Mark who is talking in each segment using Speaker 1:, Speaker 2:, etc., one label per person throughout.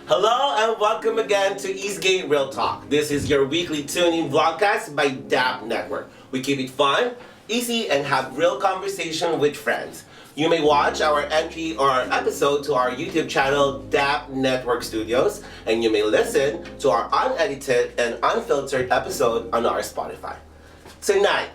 Speaker 1: Hello and welcome again to Eastgate Realtalk. This is your weekly tune-in vlogcast by DAP Network. We keep it fun, easy, and have real conversation with friends. You may watch our entry or episode to our YouTube channel, DAP Network Studios, and you may listen to our unedited and unfiltered episode on our Spotify. Tonight,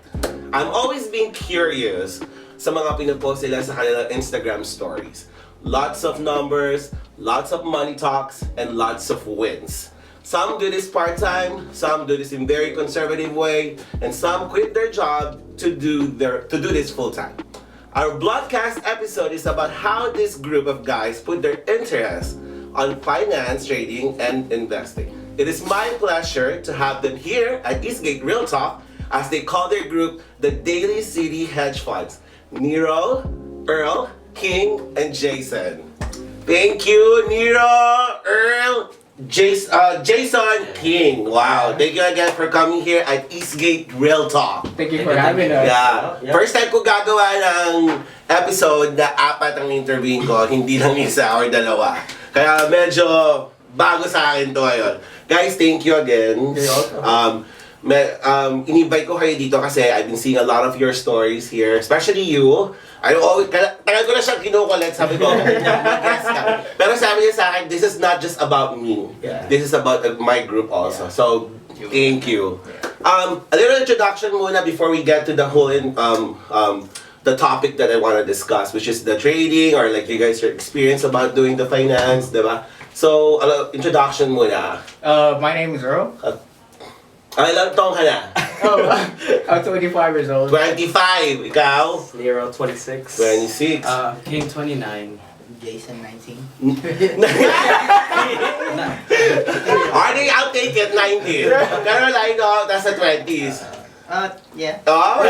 Speaker 1: I'm always being curious sa mga pinupost nila sa kanilang Instagram stories. Lots of numbers, lots of money talks, and lots of wins. Some do this part-time, some do this in very conservative way, and some quit their job to do this full-time. Our broadcast episode is about how this group of guys put their interest on finance, trading, and investing. It is my pleasure to have them here at Eastgate Realtalk as they call their group the Daly City Hedge Funds. Niiro, Earl, King, and Jayson. Thank you, Niiro, Earl, Jayson, King. Wow, thank you again for coming here at Eastgate Realtalk.
Speaker 2: Thank you for having us.
Speaker 1: Yeah. First time ko gagawa ng episode na apat ang interviewin ko, hindi lang isa or dalawa. Kaya medyo bago sa akin to ngayon. Guys, thank you again.
Speaker 2: You're welcome.
Speaker 1: In-invite ko kayo dito kasi I've been seeing a lot of your stories here, especially you. I always, tagal ko na siyang kinukulit, sabi ko, yes ka. Pero sabi niya sa akin, this is not just about me.
Speaker 2: Yeah.
Speaker 1: This is about my group also.
Speaker 2: Yeah.
Speaker 1: So, thank you. A little introduction muna before we get to the whole the topic that I want to discuss, which is the trading or like you guys your experience about doing the finance, diba? So, introduction muna.
Speaker 2: My name is Earl.
Speaker 1: Ilang taong ka na?
Speaker 2: I'm 25 years old.
Speaker 1: 25. Ikaw?
Speaker 3: Niiro, 26.
Speaker 1: 26.
Speaker 3: King, 29.
Speaker 4: Jayson, 19.
Speaker 1: Already, I'll take it, 19. Pero like, no, nasa 20s.
Speaker 4: Yeah.
Speaker 1: Oh,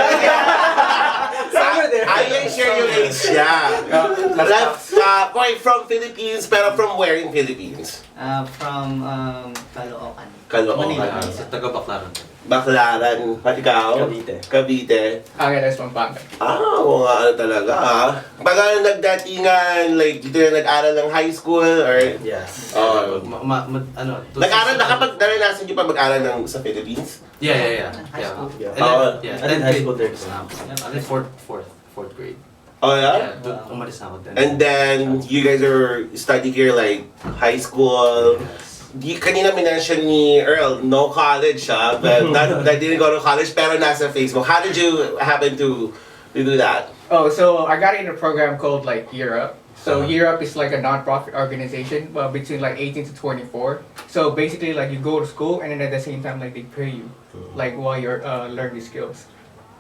Speaker 1: I can share your age siya. Like, from Philippines, pero from where in Philippines?
Speaker 4: From Caloocan.
Speaker 1: Caloocan.
Speaker 4: Manila.
Speaker 3: Sa taga-Baclaran.
Speaker 1: Baclaran. Ikaw?
Speaker 3: Cavite.
Speaker 1: Cavite.
Speaker 2: Okay, that's from Pampanga.
Speaker 1: Oo nga, ano talaga Pag nagdatingan, like, dito na nag-aral ng high school, or...
Speaker 3: Yes.
Speaker 1: Nag-aral na kapag naranasan niyo pa mag-aral sa Philippines?
Speaker 3: Yeah.
Speaker 4: High school.
Speaker 3: Yeah. I did high school there. I did fourth grade.
Speaker 1: Oh, yeah?
Speaker 3: Umalis na ako din.
Speaker 1: And then, you guys are studying here, like, high school. Kanina minention ni Earl, no college siya, but that didn't go to college, pero nasa Facebook. How did you happen to do that?
Speaker 2: Oh, so I got in a program called like Europe. So Europe is like a non-profit organization between like 18 to 24. So basically like you go to school and then at the same time like they pay you like while you're learning skills.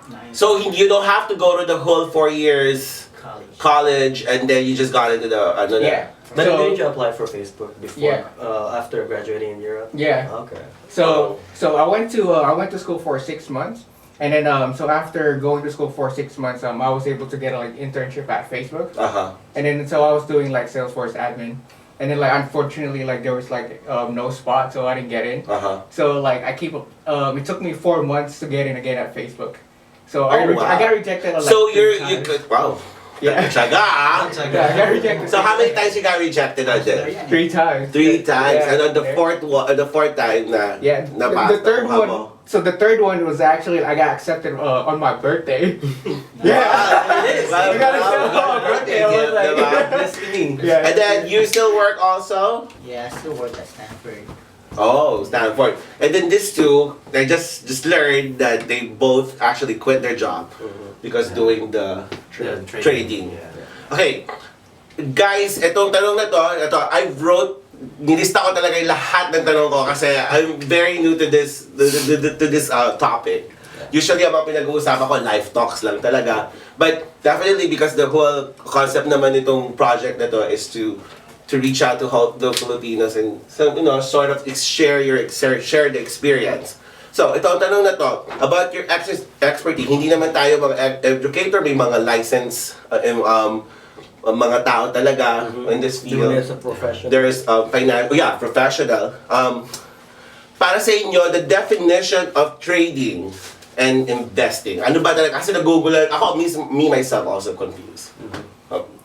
Speaker 4: Nice.
Speaker 1: So, you don't have to go to the whole 4 years college and then you just got into the,
Speaker 2: Yeah.
Speaker 3: But
Speaker 2: So-
Speaker 3: didn't you apply for Facebook before,
Speaker 2: Yeah.
Speaker 3: after graduating in Europe?
Speaker 2: Yeah.
Speaker 3: Okay.
Speaker 2: So I went to school for 6 months, and then so after going to school for 6 months, I was able to get like internship at Facebook, and then so I was doing like Salesforce admin, and then like unfortunately like there was like no spot, so I didn't get in. So like it took me 4 months to get in again at Facebook. So I got rejected. Like,
Speaker 1: So,
Speaker 2: 3
Speaker 1: you
Speaker 2: times.
Speaker 1: could, wow.
Speaker 2: Yeah.
Speaker 1: Tsaga,
Speaker 2: Yeah, I got rejected.
Speaker 1: So, how many times you got rejected on this?
Speaker 2: 3 times.
Speaker 1: 3 times.
Speaker 2: Yeah.
Speaker 1: And on the fourth time na
Speaker 2: Yeah, the third one. So the third one was actually I got accepted on my birthday.
Speaker 1: Yeah,
Speaker 3: it is.
Speaker 2: You got accepted on my birthday. I was like,
Speaker 3: Destiny.
Speaker 2: yeah.
Speaker 1: And then you still work also?
Speaker 4: Yeah, I still work at Stanford.
Speaker 1: Oh, Stanford. And then these two, I just learned that they both actually quit their job because doing the trading.
Speaker 3: Yeah.
Speaker 1: Okay, guys, itong tanong na to, nilista ko talaga yung lahat ng tanong ko kasi I'm very new to this topic. Usually, ang mga pinag-uusapan ko, life talks lang talaga. But definitely because the whole concept naman itong project na to is to reach out to help the Filipinos and sort of share the experience. So, ito ang tanong na to, about your expertise, hindi naman tayo mga educator, may mga license, mga tao talaga in this field.
Speaker 3: Doing it as a profession.
Speaker 1: There is professional. Para sa inyo, the definition of trading and investing, ano ba talaga? Kasi nag-google ako, me myself also confused.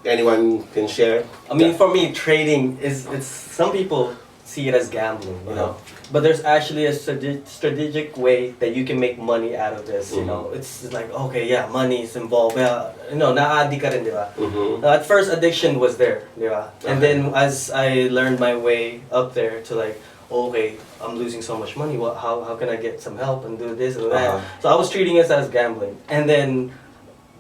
Speaker 1: anyone can share?
Speaker 5: I mean, for me, trading it's some people see it as gambling, you know. But there's actually a strategic way that you can make money out of this, you know. It's like, okay, yeah, money is involved. Yeah, you know, na-addict ka rin, di ba? At first, addiction was there, di ba? And then as I learned my way up there to like, okay, I'm losing so much money. How can I get some help and do this and that? So I was treating it as gambling. And then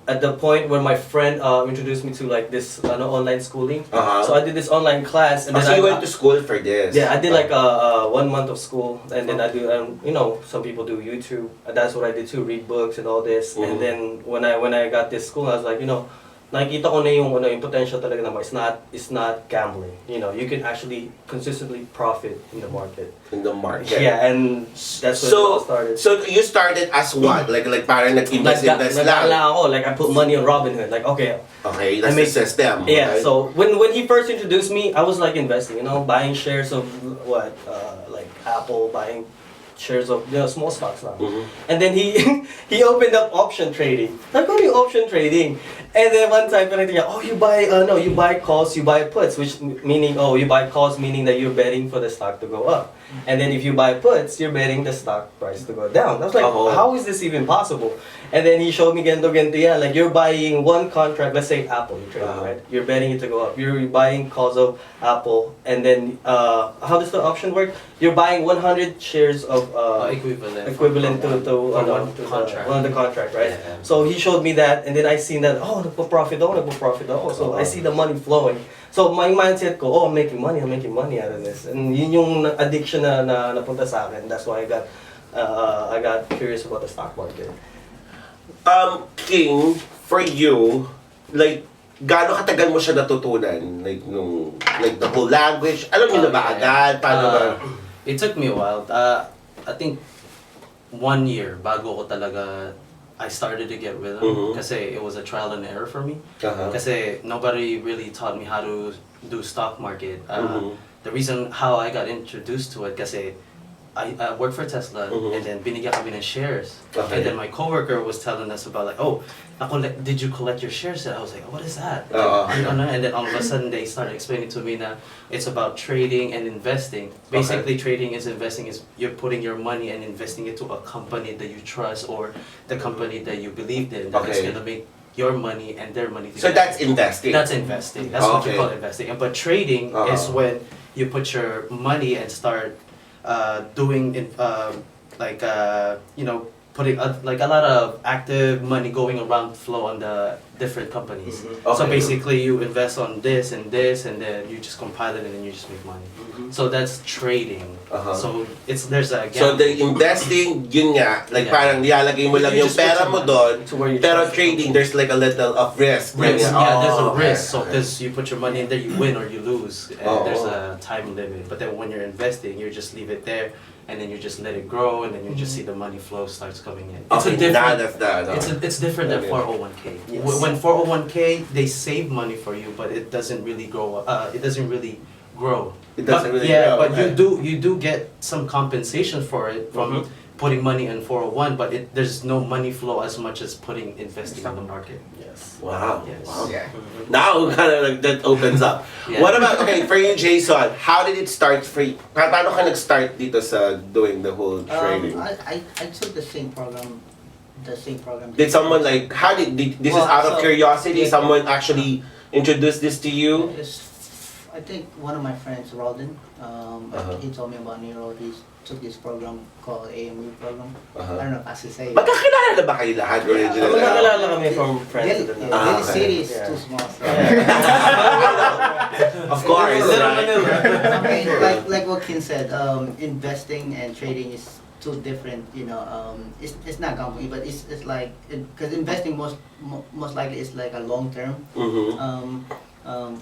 Speaker 5: at the point where my friend introduced me to like this online schooling, so I did this online class, and then
Speaker 1: so you
Speaker 5: I
Speaker 1: went to school for this?
Speaker 5: Yeah, I did like a 1 month of school, and then I do you know, some people do YouTube. That's what I did too, read books and all this. And then when I got this school, I was like, you know, nakikita ko na yung potential talaga naman. It's not gambling. You know, you can actually consistently profit in the market.
Speaker 1: In the market.
Speaker 5: Yeah, and that's when it all started.
Speaker 1: So you started as what? Like parang nag-invest lang?
Speaker 5: Ako, like I put money on Robinhood. Like okay,
Speaker 1: that's the system.
Speaker 5: Yeah.
Speaker 1: Right?
Speaker 5: So when he first introduced me, I was like investing. You know, buying shares of what, like Apple, buying shares of small stocks now. And then he he opened up option trading. Like, what are you option trading? And then one time, oh, you buy calls, you buy puts, which meaning, you buy calls meaning that you're betting for the stock to go up. And then if you buy puts, you're betting the stock price to go down. I was like, how is this even possible? And then he showed me ganto, yeah, like you're buying one contract, let's say Apple, you're trading, right? You're betting it to go up. You're buying calls of Apple, and then how does the option work? You're buying 100 shares of equivalent to one of the contract, right?
Speaker 3: Yeah.
Speaker 5: So he showed me that, and then I seen that, nagpo-profit ako. So I see the money flowing. So my mindset ko, I'm making money out of this. And yun yung addiction na napunta sa akin. That's why I got curious about the stock market.
Speaker 1: King, for you, like, gaano katagal mo siya natutunan? Like, the whole language? Alam niyo na ba agad? Paano ba?
Speaker 3: It took me a while. I think 1 year bago ko talaga I started to get rhythm. Kasi it was a trial and error for me. Kasi nobody really taught me how to do stock market. The reason how I got introduced to it, kasi I worked for Tesla, and then binigyan kami ng shares. And then my coworker was telling us about like, did you collect your shares? And I was like, what is that? And then all of a sudden they started explaining to me that it's about trading and investing. Basically, trading is investing is you're putting your money and investing it to a company that you trust or the company that you believed in that is gonna make your money and their money
Speaker 1: So
Speaker 3: together.
Speaker 1: that's investing?
Speaker 3: That's investing. That's what you call investing. But trading is when you put your money and start doing putting like a lot of active money going around flow on the different companies. So basically you invest on this and this, and then you just compile it and then you just make money. So that's trading. So there's a gap.
Speaker 1: So the investing, yun nga, like parang nilalagay mo lang
Speaker 3: You
Speaker 1: yung
Speaker 3: just
Speaker 1: pera
Speaker 3: put
Speaker 1: mo
Speaker 3: your
Speaker 1: doon,
Speaker 3: money to where you
Speaker 1: pero
Speaker 3: trust
Speaker 1: trading, there's like a little of risk.
Speaker 3: Risk. Yeah, there's a
Speaker 1: Okay,
Speaker 3: risk. So
Speaker 1: okay.
Speaker 3: because you put your money in there, you win or you lose, and there's a time limit. But then when you're investing, you just leave it there, and then you just let it grow, and then you just see the money flow starts coming in. It's a different. It's different than 401k.
Speaker 5: Yes.
Speaker 3: When 401k, they save money for you, but it doesn't really grow. It doesn't really grow.
Speaker 1: It doesn't really
Speaker 3: yeah,
Speaker 1: grow,
Speaker 3: but
Speaker 1: okay.
Speaker 3: you do get some compensation for it from putting money in 401, but there's no money flow as much as investing in the market.
Speaker 5: Yes.
Speaker 1: Wow.
Speaker 3: Yes.
Speaker 1: Wow.
Speaker 2: Yeah.
Speaker 1: Now, kind of like that opens up.
Speaker 3: Yeah.
Speaker 1: What about, for you, Jayson, how did it start for you? Paano ka nag-start dito sa doing the whole trading?
Speaker 4: I took the same program.
Speaker 1: Did someone like, this is out of curiosity, someone actually introduced this to you?
Speaker 4: I think one of my friends, Roldan, he told me about Niiro. He took this program called AMU program. I don't know if I should say it.
Speaker 1: Magkakilala na ba kayo lahat originally?
Speaker 5: Magkakilala kami from friends.
Speaker 4: Daly City is too small. So.
Speaker 1: Of course, right?
Speaker 4: Okay, like what Kin said, investing and trading is two different. It's not gambling, but it's like because investing most likely is like a long term.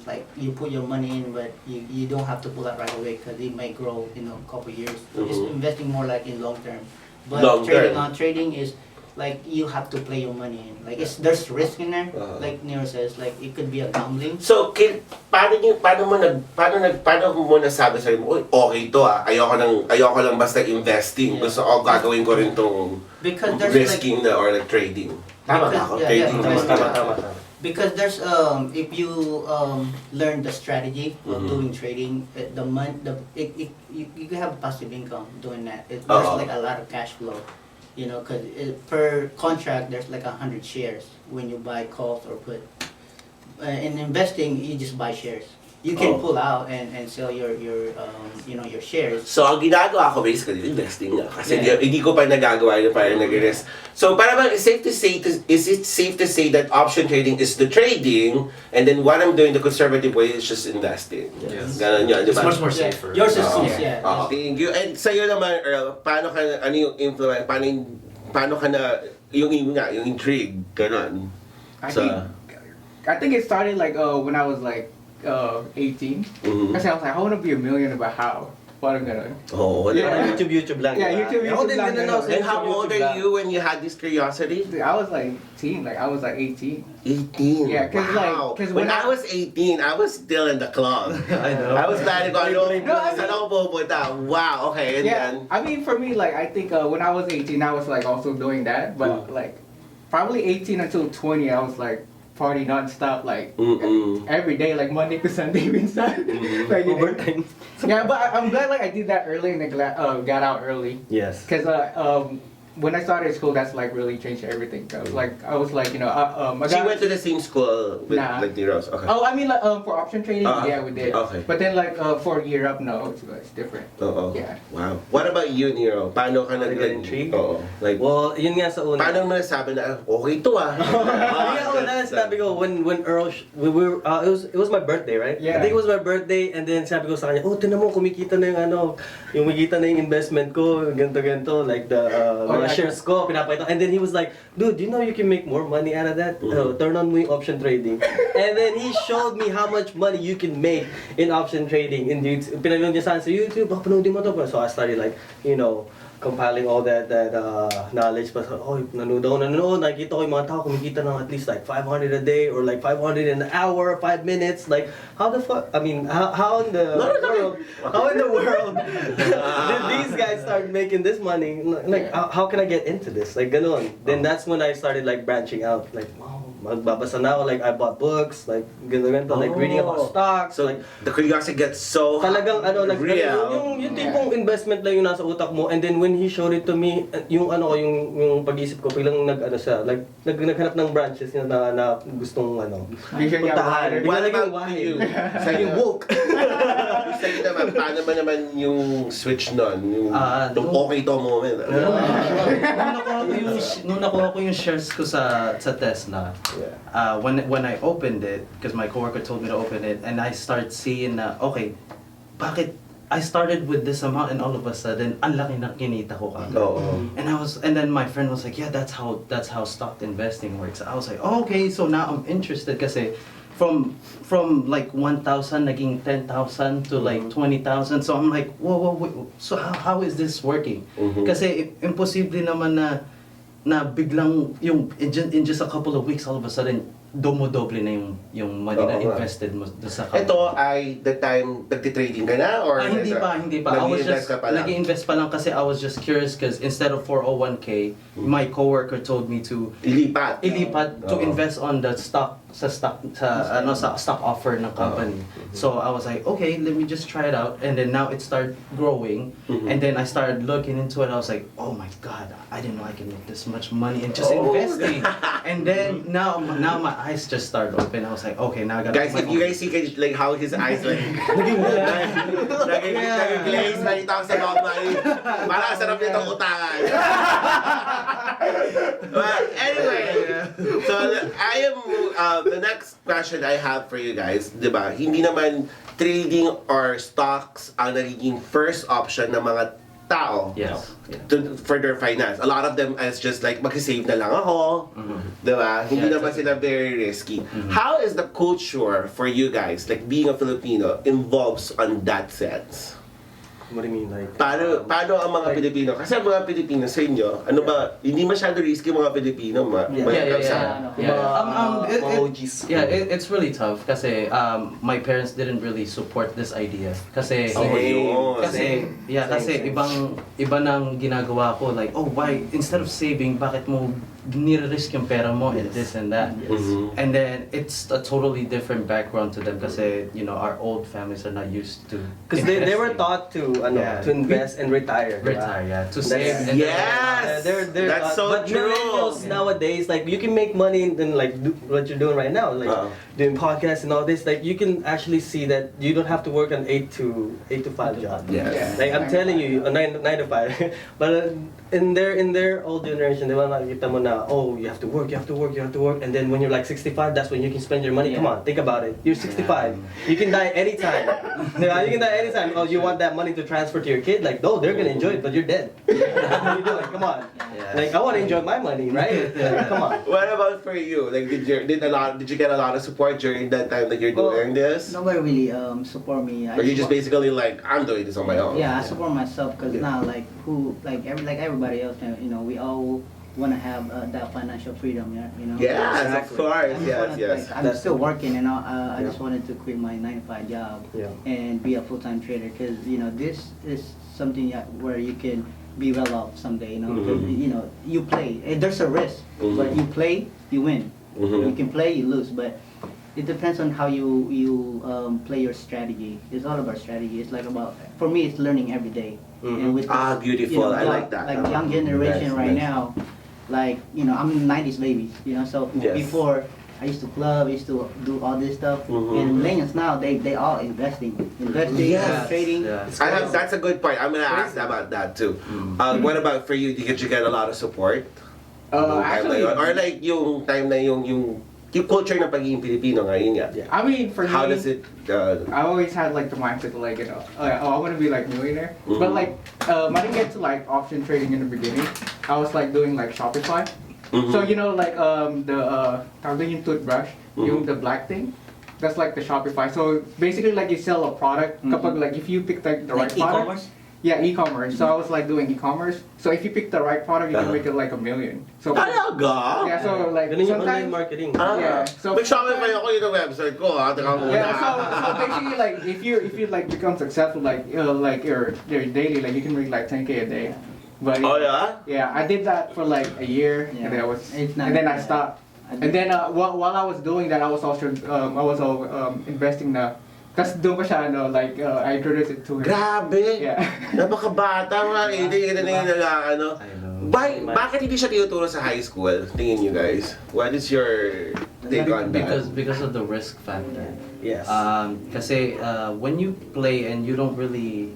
Speaker 4: Like you put your money in, but you don't have to pull out right away because it might grow in a couple years. It's investing more like in long term. But trading is like you have to play your money in. Like there's risk in there. Like Niiro says, like it could be a gambling.
Speaker 1: So, paano mo nasabi sa'yo mo, uy, okay to ayoko lang basta investing. Gusto ko gagawin ko rin tong
Speaker 4: Because there's
Speaker 1: risking na or like trading. Tama ba ako? Trading.
Speaker 5: Tama.
Speaker 4: Because there's if you learn the strategy of doing trading, you can have passive income doing that. There's like a lot of cash flow, you know, because per contract there's like 100 shares when you buy calls or put. In investing, you just buy shares. You can pull out and sell your shares.
Speaker 1: So, ang ginagawa ko basically, investing na. Kasi hindi ko pa nagagawa yun, parang nag-risk. So, para bang, is it safe to say that option trading is the trading, and then what I'm doing the conservative way is just investing?
Speaker 3: Yes.
Speaker 1: Ganon yun, di ba?
Speaker 3: It's much more safer.
Speaker 4: Yours is
Speaker 1: Thank you. And sa'yo naman, Earl, paano ka, ano yung influence, paano ka na, yung intrigue, ganon?
Speaker 2: I think it started like when I was like 18. Kasi I was like, I want to be a millionaire, but how? Parang ganun.
Speaker 1: Oh,
Speaker 5: YouTube lang.
Speaker 2: Yeah, YouTube lang.
Speaker 1: And how old are you when you had this curiosity?
Speaker 2: I was like teen, like I was like 18.
Speaker 1: 18.
Speaker 2: Yeah, cause
Speaker 1: wow.
Speaker 2: like, cause
Speaker 1: when I was 18, I was still in the club.
Speaker 5: I know.
Speaker 1: I was planning on
Speaker 2: saan
Speaker 1: ako pupunta. Wow, okay, and then
Speaker 2: I mean, for me, like I think when I was 18, I was like also doing that, but like probably 18 until 20, I was like party non-stop, like every day, like Monday to Sunday minsan. Like,
Speaker 5: Overtime.
Speaker 2: Yeah, but I'm glad like I did that early and I got out early.
Speaker 5: Yes.
Speaker 2: Cause when I started school, that's like really changed everything. I was like, you know,
Speaker 1: so you went to the same school with like Niiro's? Okay.
Speaker 2: Oh, I mean, like, for option trading, yeah, we did.
Speaker 1: Okay.
Speaker 2: But then, like, for a year up, no, it's different. Yeah.
Speaker 1: Wow. What about you, Niiro? Paano ka
Speaker 5: nag-intrigue?
Speaker 1: Like,
Speaker 5: Well, yun nga sa una.
Speaker 1: paano mo nasabi na, okay to
Speaker 5: Sabi ko, when Earl, it was my birthday, right?
Speaker 2: Yeah.
Speaker 5: I think it was my birthday, and then sabi ko sa kanya, oh, tinan mo, kumikita na yung investment ko, ganto, like the mga shares ko, pinapakita. And then he was like, dude, you know you can make more money out of that? Turn on mo yung option trading. And then he showed me how much money you can make in option trading. And pinanood niya sa YouTube, panoodin mo to. So I started like, you know, compiling all that knowledge. But nanonood, nakikita ko yung mga tao kumikita ng at least like 500 a day or like 500 an hour, 5 minutes. Like, how the fuck? I mean, how in the world did these guys start making this money? Like, how can I get into this? Like, ganon. Then that's when I started like branching out. Like, wow. Magbabasa na ako, like I bought books, like ganito, like reading about stocks.
Speaker 1: So
Speaker 5: like
Speaker 1: the curiosity gets so
Speaker 5: talagang like
Speaker 1: real.
Speaker 5: yung tipong investment lang yung nasa utak mo, and then when he showed it to me, yung yung pag-isip ko biglang siya, like naghanap ng branches na gustong puntahan.
Speaker 1: What about you? Sa yung woke. Sa'yo naman, paano ba naman yung switch nun? Yung okay to moment.
Speaker 3: Nung nakuha ko yung shares ko sa Tesla, when I opened it, because my coworker told me to open it, and I start seeing okay, bakit I started with this amount and all of a sudden ang laki na kinita ko kagad. And then my friend was like, yeah, that's how stock investing works. I was like, oh, okay, so now I'm interested kasi from like 1,000 naging 10,000 to like 20,000. So I'm like, whoa, so how is this working? Kasi imposible naman na biglang yung in just a couple of weeks all of a sudden doble na yung money na invested mo sa company.
Speaker 1: Ito ay the time nagti-trading ka na or
Speaker 3: hindi pa. I was just nag-invest pa lang kasi I was just curious because instead of 401k, my coworker told me to ilipat to invest on the stock stock offer ng company. So I was like, okay, let me just try it out, and then now it started growing, and then I started looking into it. I was like, oh my god, I didn't know I can make this much money in just investing. And then now my eyes just started open. I was like, okay, now I got.
Speaker 1: Guys, if you guys see like how his eyes like nag-glaze na ito sa mga money. Parang sarap nitong utangan. But anyway, so the next question I have for you guys, di ba? Hindi naman trading or stocks ang nagiging first option ng mga tao.
Speaker 3: Yes.
Speaker 1: For their finance. A lot of them is just like mag-save na lang ako. Di ba? Hindi naman sila very risky. How is the culture for you guys, like being a Filipino, involves on that sense?
Speaker 5: What do you mean, like?
Speaker 1: Paano ang mga Pilipino? Kasi ang mga Pilipino sa inyo, ano ba, hindi masyado risky mga Pilipino,
Speaker 5: OGs.
Speaker 3: Yeah, it's really tough kasi my parents didn't really support this idea. Kasi iba nang ginagawa ko, like, oh, why instead of saving, bakit mo nire-risk yung pera mo and this and that. And then it's a totally different background to them kasi our old families are not used to,
Speaker 5: because they were taught to invest and retire.
Speaker 3: To save. And
Speaker 1: that's so
Speaker 5: but
Speaker 1: true.
Speaker 5: millennials nowadays, like, you can make money and like do what you're doing right now, like doing podcasts and all this. Like, you can actually see that you don't have to work an 8 to 5 job. Like, I'm telling you, a 9 to 5. But in their old generation, they want to get them on oh, you have to work, and then when you're like 65, that's when you can spend your money. Come on, think about it. You're 65. You can die anytime. You can die anytime. Oh, you want that money to transfer to your kid? Like, no, they're gonna enjoy it, but you're dead. What are you doing? Come on. Like, I want to enjoy my money, right? Come on.
Speaker 1: What about for you? Like, did you get a lot of support during that time that you're doing this?
Speaker 4: Nobody really support me.
Speaker 1: Or you just basically like, I'm doing this on my own?
Speaker 4: Yeah, I support myself because now, like everybody else, we all want to have that financial freedom,
Speaker 1: Yes,
Speaker 5: Exactly.
Speaker 1: of course. Yes.
Speaker 4: I'm still working, and I just wanted to quit my 9 to 5 job and be a full-time trader because this is something where you can be well off someday. You play. There's a risk, but you play, you win. You can play, you lose, but it depends on how you play your strategy. It's all about strategy. It's like for me, it's learning every day. And with
Speaker 1: beautiful. I like that.
Speaker 4: Like young generation now. Like, I'm a 90s baby, so before I used to club, I used to do all this stuff, and millennials now, they all investing, trading.
Speaker 1: That's a good point. I'm gonna ask about that too. What about for you? Did you get a lot of support?
Speaker 2: Actually,
Speaker 1: or like yung time na yung culture ng pagiging Pilipino ngayon nga.
Speaker 2: I mean, for
Speaker 1: How
Speaker 2: me,
Speaker 1: does it?
Speaker 2: I always had like the mindset like I want to be like millionaire, but like I didn't get to like option trading in the beginning. I was like doing like Shopify, so like yung toothbrush, yung the black thing, that's like the Shopify. So basically like you sell a product, kapag like if you pick like the right product.
Speaker 4: E-commerce?
Speaker 2: Yeah, e-commerce. So I was like doing e-commerce. So if you pick the right product, you can make it like $1 million. So
Speaker 1: Talaga?
Speaker 2: yeah, so like
Speaker 5: Ganun yung online
Speaker 2: sometimes.
Speaker 5: marketing.
Speaker 2: Yeah. So
Speaker 1: May Shopify ako yung website ko Teka muna.
Speaker 2: yeah, so basically like if you like become successful like your daily, like you can make like 10K a day. But
Speaker 1: Oh yeah?
Speaker 2: yeah, I did that for like a year and then I stopped. And then while I was doing that, I was also investing na. Kasi doon ko siya, like, I introduced it to her.
Speaker 1: Grabe!
Speaker 2: Yeah.
Speaker 1: Napakabata mga hindi na yung Bakit hindi siya tinuturo sa high school? Tingin you guys. What is your take on that?
Speaker 3: Because of the risk factor.
Speaker 5: Yes.
Speaker 3: Kasi when you play and you don't really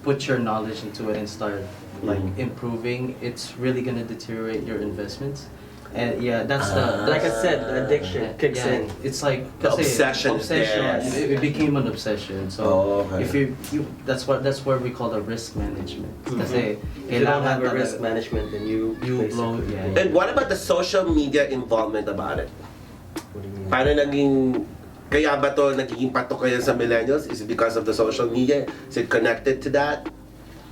Speaker 3: put your knowledge into it and start like improving, it's really gonna deteriorate your investments. And that's
Speaker 5: like I said, the addiction kicks in.
Speaker 3: It's like
Speaker 1: The obsession is there.
Speaker 3: It became an obsession. So
Speaker 1: okay.
Speaker 3: if you that's where we call the risk management. Kasi
Speaker 5: If you don't have a risk management, then you
Speaker 3: blow. Yeah.
Speaker 1: And what about the social media involvement about it?
Speaker 5: What do you mean?
Speaker 1: Paano kaya ba to nagiging patok kayo sa millennials? Is it because of the social media? Is it connected to that?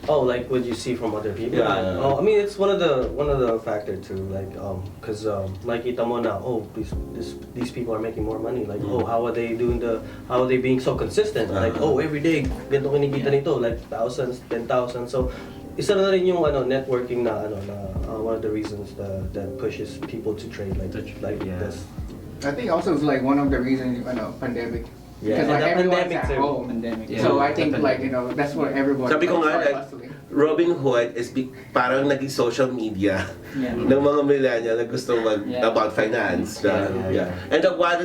Speaker 5: Oh, like what you see from other people.
Speaker 1: Yeah.
Speaker 5: Oh, I mean, it's one of the factor too. Like, cause like kita mo na, oh, these people are making more money. Like, oh, how are they being so consistent? Like, oh, every day ganito kinikita nito, like thousands, 10,000. So, isa na rin yung networking na one of the reasons that pushes people to trade like this.
Speaker 2: I think also it's like one of the reasons, pandemic.
Speaker 5: Yeah,
Speaker 2: Because like
Speaker 5: and the
Speaker 2: everyone's
Speaker 5: pandemic
Speaker 2: at
Speaker 5: too.
Speaker 2: home.
Speaker 3: Yeah.
Speaker 2: So I think like, that's what everyone
Speaker 1: Sabi ko nga,
Speaker 2: started
Speaker 1: like,
Speaker 2: hustling.
Speaker 1: Robin Hood is parang naging social media ng mga millennial na gusto about finance. And what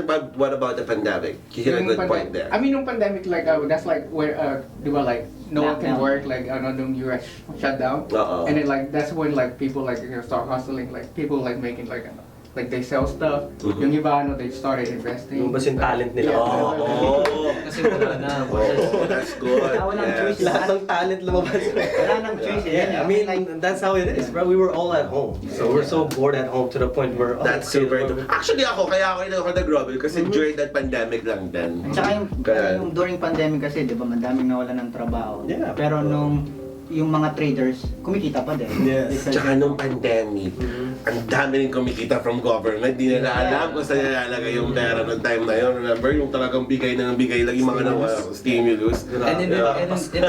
Speaker 1: about the pandemic? You hit a good point there.
Speaker 2: I mean, nung pandemic, like, that's like where, like, no one can work, like, nung US shut down. And then, like, that's when, like, people, like, start hustling, like, people, like, making, like like they sell stuff. Yung iba ano, they started investing.
Speaker 5: Lumabas yung talent nila.
Speaker 1: Oh,
Speaker 3: Kasi wala na.
Speaker 1: that's good.
Speaker 4: Walang
Speaker 1: Yes.
Speaker 4: choice.
Speaker 5: Lahat ng talent lumabas.
Speaker 4: Wala nang choice.
Speaker 5: Yeah, I mean, that's how it is, bro. We were all at home. So we're so bored at home to the point where...
Speaker 1: That's super. Actually kaya ako nag-Robin kasi during that pandemic lang din.
Speaker 4: At saka yung during pandemic kasi, di ba, madaming nawala ng trabaho.
Speaker 5: Yeah.
Speaker 4: Pero yung mga traders, kumikita pa din.
Speaker 5: Yes.
Speaker 1: Tsaka nung pandemic, ang dami rin kumikita from government. Di nila alam kung saan nilalagay yung pera noong time na yun. Remember, yung talagang bigay lang yung mga stimulus.
Speaker 3: And it impacted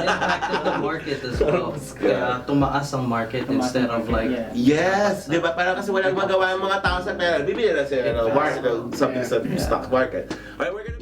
Speaker 3: the market as well. Kaya tumaas ang market instead of like...
Speaker 1: Yes! Di ba? Parang kasi walang magawa ang mga tao sa pera. Bibili na sila ng market, something sa stock market. Alright, we're gonna